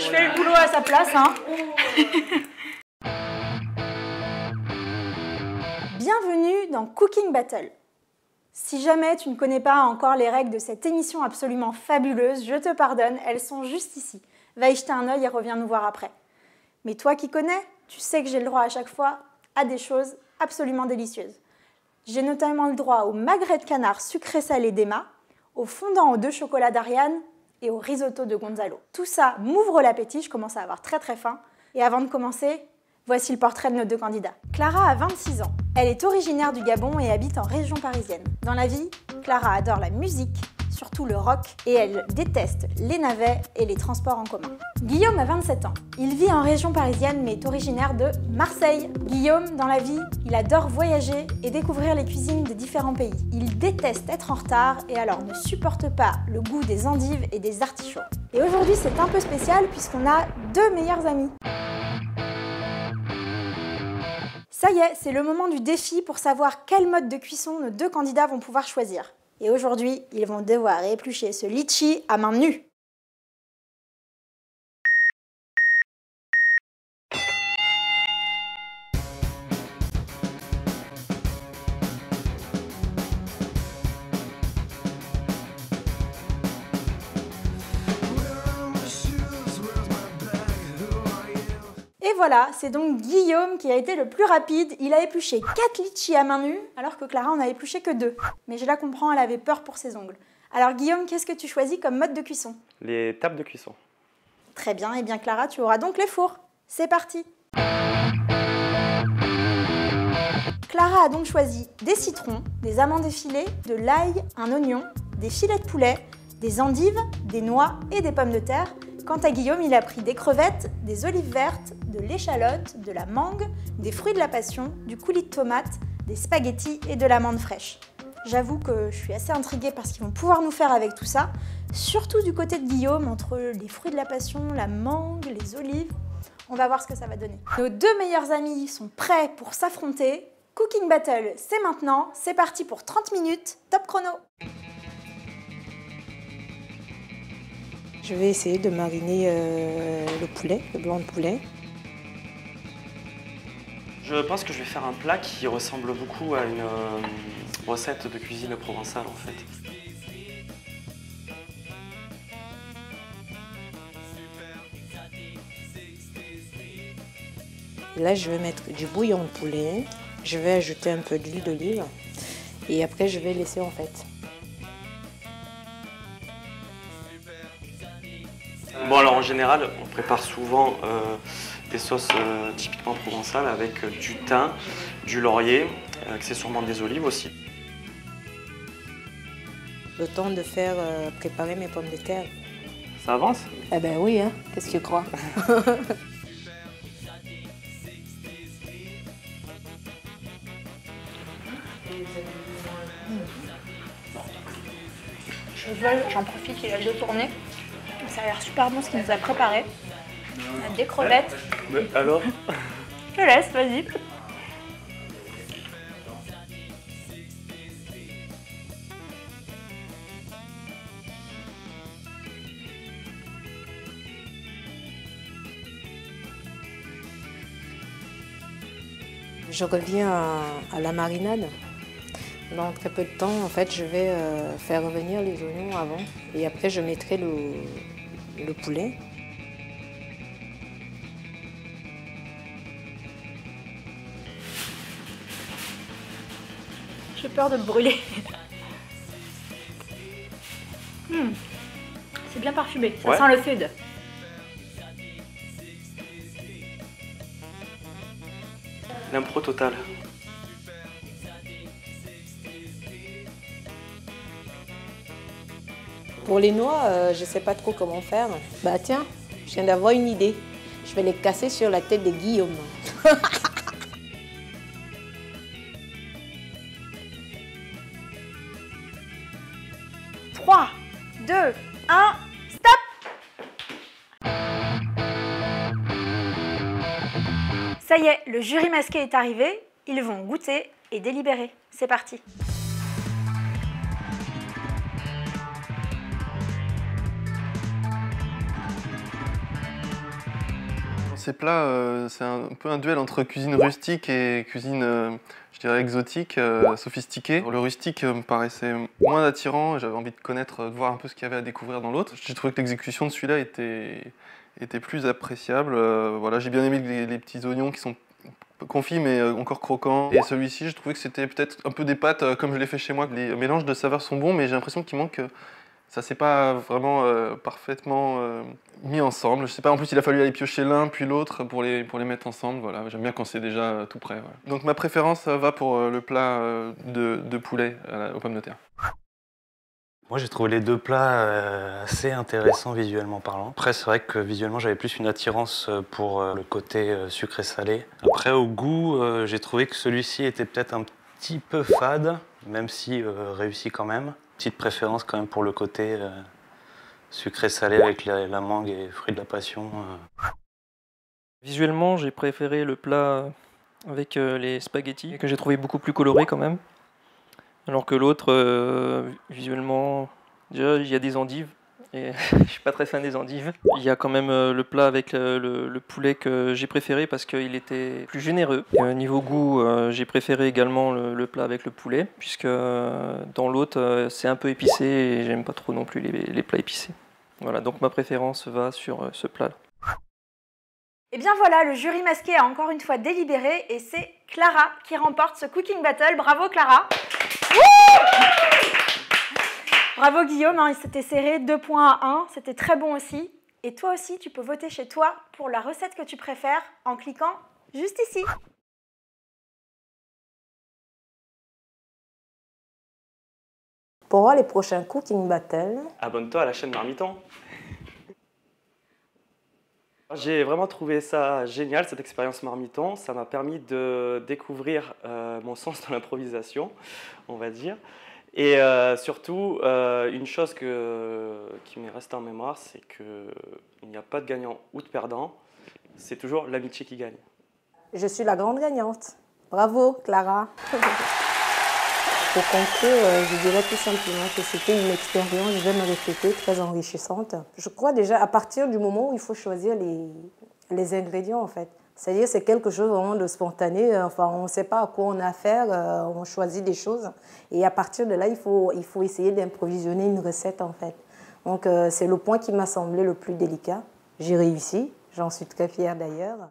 Je fais le boulot à sa place, hein. Bienvenue dans Cooking Battle. Si jamais tu ne connais pas encore les règles de cette émission absolument fabuleuse, je te pardonne, elles sont juste ici. Va y jeter un œil et reviens nous voir après. Mais toi qui connais, tu sais que j'ai le droit à chaque fois à des choses absolument délicieuses. J'ai notamment le droit au magret de canard sucré-salé d'Emma, au fondant aux 2 chocolats d'Ariane et au risotto de Gonzalo. Tout ça m'ouvre l'appétit, je commence à avoir très faim. Et avant de commencer, voici le portrait de nos 2 candidats. Clara a 26 ans. Elle est originaire du Gabon et habite en région parisienne. Dans la vie, Clara adore la musique, surtout le rock, et elle déteste les navets et les transports en commun. Guillaume a 27 ans. Il vit en région parisienne mais est originaire de Marseille. Guillaume, dans la vie, il adore voyager et découvrir les cuisines de différents pays. Il déteste être en retard et alors ne supporte pas le goût des endives et des artichauts. Et aujourd'hui, c'est un peu spécial puisqu'on a 2 meilleurs amis. Ça y est, c'est le moment du défi pour savoir quel mode de cuisson nos 2 candidats vont pouvoir choisir. Et aujourd'hui, ils vont devoir éplucher ce litchi à main nue. Et voilà, c'est donc Guillaume qui a été le plus rapide. Il a épluché 4 litchis à main nue, alors que Clara en a épluché que 2. Mais je la comprends, elle avait peur pour ses ongles. Alors Guillaume, qu'est-ce que tu choisis comme mode de cuisson? Les tables de cuisson. Très bien, et bien Clara, tu auras donc les fours. C'est parti! Clara a donc choisi des citrons, des amandes effilées, de l'ail, un oignon, des filets de poulet, des endives, des noix et des pommes de terre. Quant à Guillaume, il a pris des crevettes, des olives vertes, de l'échalote, de la mangue, des fruits de la passion, du coulis de tomate, des spaghettis et de l'amande fraîche. J'avoue que je suis assez intriguée par ce qu'ils vont pouvoir nous faire avec tout ça, surtout du côté de Guillaume, entre les fruits de la passion, la mangue, les olives. On va voir ce que ça va donner. Nos 2 meilleurs amis sont prêts pour s'affronter. Cooking Battle, c'est maintenant. C'est parti pour 30 minutes. Top chrono! Je vais essayer de mariner le poulet, le blanc de poulet. Je pense que je vais faire un plat qui ressemble beaucoup à une recette de cuisine provençale en fait. Et là, je vais mettre du bouillon de poulet. Je vais ajouter un peu d'huile d'olive. Et après, je vais laisser en fait. Bon alors en général, on prépare souvent des sauces typiquement provençales avec du thym, du laurier, accessoirement des olives aussi. Le temps de faire préparer mes pommes de terre. Ça avance? Eh ben oui, hein. Qu'est-ce que tu crois? J'en profite, il a 2 tournées. Ça a l'air super bon ce qu'il nous a préparé. On a des crevettes. Mais alors? Je te laisse, vas-y. Je reviens à la marinade. Dans très peu de temps, en fait, je vais faire revenir les oignons avant. Et après, je mettrai le poulet. J'ai peur de le brûler. C'est bien parfumé, ça Ouais. sent le sud. L'impro totale. Pour les noix, je ne sais pas trop comment faire. Bah tiens, je viens d'avoir une idée. Je vais les casser sur la tête de Guillaume. 3, 2, 1, stop! Ça y est, le jury masqué est arrivé. Ils vont goûter et délibérer. C'est parti. ces plats, c'est un peu un duel entre cuisine rustique et cuisine, je dirais, exotique, sophistiquée. Le rustique me paraissait moins attirant, j'avais envie de connaître, de voir un peu ce qu'il y avait à découvrir dans l'autre. J'ai trouvé que l'exécution de celui-là était plus appréciable. Voilà, j'ai bien aimé les petits oignons qui sont confits mais encore croquants. Et celui-ci, je trouvais que c'était peut-être un peu des pâtes comme je l'ai fait chez moi. Les mélanges de saveurs sont bons, mais j'ai l'impression qu'il manque... ça s'est pas vraiment parfaitement mis ensemble. Je sais pas, en plus il a fallu aller piocher l'un puis l'autre pour les mettre ensemble. Voilà, j'aime bien quand c'est déjà tout prêt. Voilà. Donc ma préférence va pour le plat de poulet aux pommes de terre. Moi j'ai trouvé les deux plats assez intéressants visuellement parlant. Après c'est vrai que visuellement j'avais plus une attirance pour le côté sucré-salé. Après au goût j'ai trouvé que celui-ci était peut-être un petit peu fade, même si réussi quand même. Petite préférence quand même pour le côté sucré-salé avec la mangue et fruits de la passion. Visuellement j'ai préféré le plat avec les spaghettis, que j'ai trouvé beaucoup plus coloré quand même. Alors que l'autre, visuellement, déjà il y a des endives, et je suis pas très fan des endives. Il y a quand même le plat avec le poulet que j'ai préféré parce qu'il était plus généreux. Et, niveau goût, j'ai préféré également le plat avec le poulet, puisque dans l'autre c'est un peu épicé et j'aime pas trop non plus les plats épicés. Voilà, donc ma préférence va sur ce plat-là. Et bien voilà, le jury masqué a encore une fois délibéré et c'est Clara qui remporte ce Cooking Battle. Bravo Clara! Bravo Guillaume, hein, il s'était serré 2 points à 1, c'était très bon aussi. Et toi aussi, tu peux voter chez toi pour la recette que tu préfères en cliquant juste ici. Pour voir les prochains Cooking Battles, Abonne-toi à la chaîne Marmiton. J'ai vraiment trouvé ça génial, cette expérience Marmiton. Ça m'a permis de découvrir mon sens dans l'improvisation, on va dire. Et surtout, une chose qui m'est restée en mémoire, c'est qu'il n'y a pas de gagnant ou de perdant. C'est toujours l'amitié qui gagne. je suis la grande gagnante. Bravo Clara. Pour conclure, je dirais tout simplement que c'était une expérience, je vais me répéter, très enrichissante. Je crois déjà à partir du moment où il faut choisir les ingrédients en fait. C'est-à-dire c'est quelque chose vraiment de spontané, enfin on ne sait pas à quoi on a affaire, on choisit des choses et à partir de là il faut essayer d'improvisionner une recette en fait. Donc c'est le point qui m'a semblé le plus délicat. J'ai réussi, j'en suis très fière d'ailleurs.